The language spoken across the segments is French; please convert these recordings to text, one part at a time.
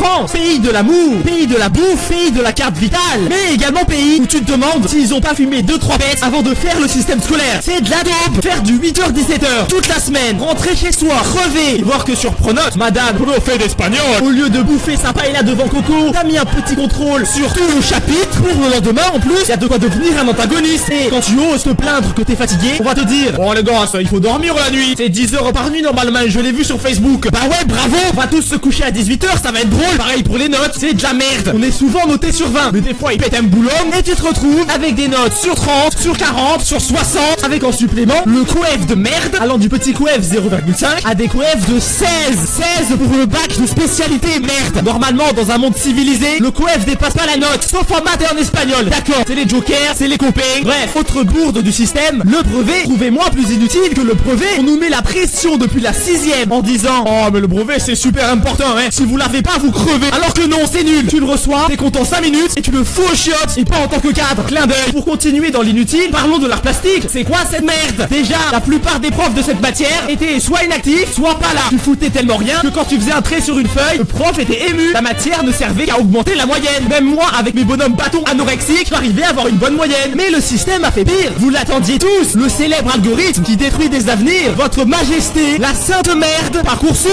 France, pays de l'amour, pays de la bouffe, pays de la carte vitale, mais également pays où tu te demandes s'ils ont pas fumé 2-3 bêtes avant de faire le système scolaire. C'est de la dope. Faire du 8h-17h toute la semaine, rentrer chez soi, crever, et voir que sur Pronote, madame, prof d'espagnol, au lieu de bouffer sympa et là devant Coco, t'as mis un petit contrôle sur tout le chapitre. Pour le lendemain, en plus, y a de quoi devenir un antagoniste. Et quand tu oses te plaindre que t'es fatigué, on va te dire, oh les gars, il faut dormir la nuit. C'est 10 heures par nuit normalement, je l'ai vu sur Facebook. Bah ouais, bravo. On va tous se coucher à 18h, ça va être drôle. Pareil pour les notes, c'est de la merde. On est souvent noté sur 20, mais des fois ils pètent un boulot et tu te retrouves avec des notes sur 30, sur 40, sur 60, avec en supplément le coef de merde, allant du petit coef 0,5 à des coefs de 16 pour le bac de spécialité merde. Normalement, dans un monde civilisé, le coef dépasse pas la note, sauf en maths et en espagnol. D'accord, c'est les jokers, c'est les copains. Bref, autre bourde du système, le brevet, trouvez-moi plus inutile que le brevet. On nous met la pression depuis la 6ème en disant, oh mais le brevet c'est super important, hein. Si vous l'avez pas, vous crevez. Alors que non, c'est nul. Tu le reçois, t'es content 5 minutes et tu le fous aux chiottes, et pas en tant que cadre. Clin d'œil. Pour continuer dans l'inutile, parlons de l'art plastique. C'est quoi cette merde? Déjà, la plupart des profs de cette matière étaient soit inactifs, soit pas là. Tu foutais tellement rien que quand tu faisais un trait sur une feuille, le prof était ému. La matière ne servait qu'à augmenter la moyenne. Même moi, avec mes bonhommes bâtons anorexiques, j'arrivais à avoir une bonne moyenne. Mais le système a fait pire. Vous l'attendiez tous. Le célèbre algorithme qui détruit des avenirs. Votre majesté, la sainte merde. Parcoursup.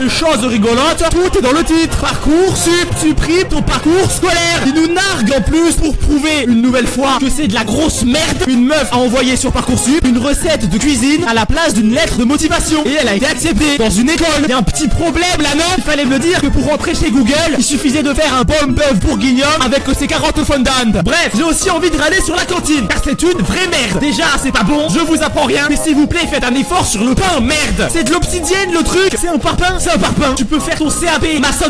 Chose rigolote, tout est dans le titre. Parcoursup supprime ton parcours scolaire. Il nous nargue en plus pour prouver une nouvelle fois que c'est de la grosse merde. Une meuf a envoyé sur Parcoursup une recette de cuisine à la place d'une lettre de motivation. Et elle a été acceptée dans une école. Il y a un petit problème là, non? Il fallait me le dire que pour rentrer chez Google, il suffisait de faire un bon bœuf bourguignon avec ses carottes fondantes. Bref, j'ai aussi envie de râler sur la cantine, car c'est une vraie merde. Déjà, c'est pas bon, je vous apprends rien, mais s'il vous plaît, faites un effort sur le pain, merde. C'est de l'obsidienne le truc. C'est un parpaing. Tu peux faire ton CAP maçonnerie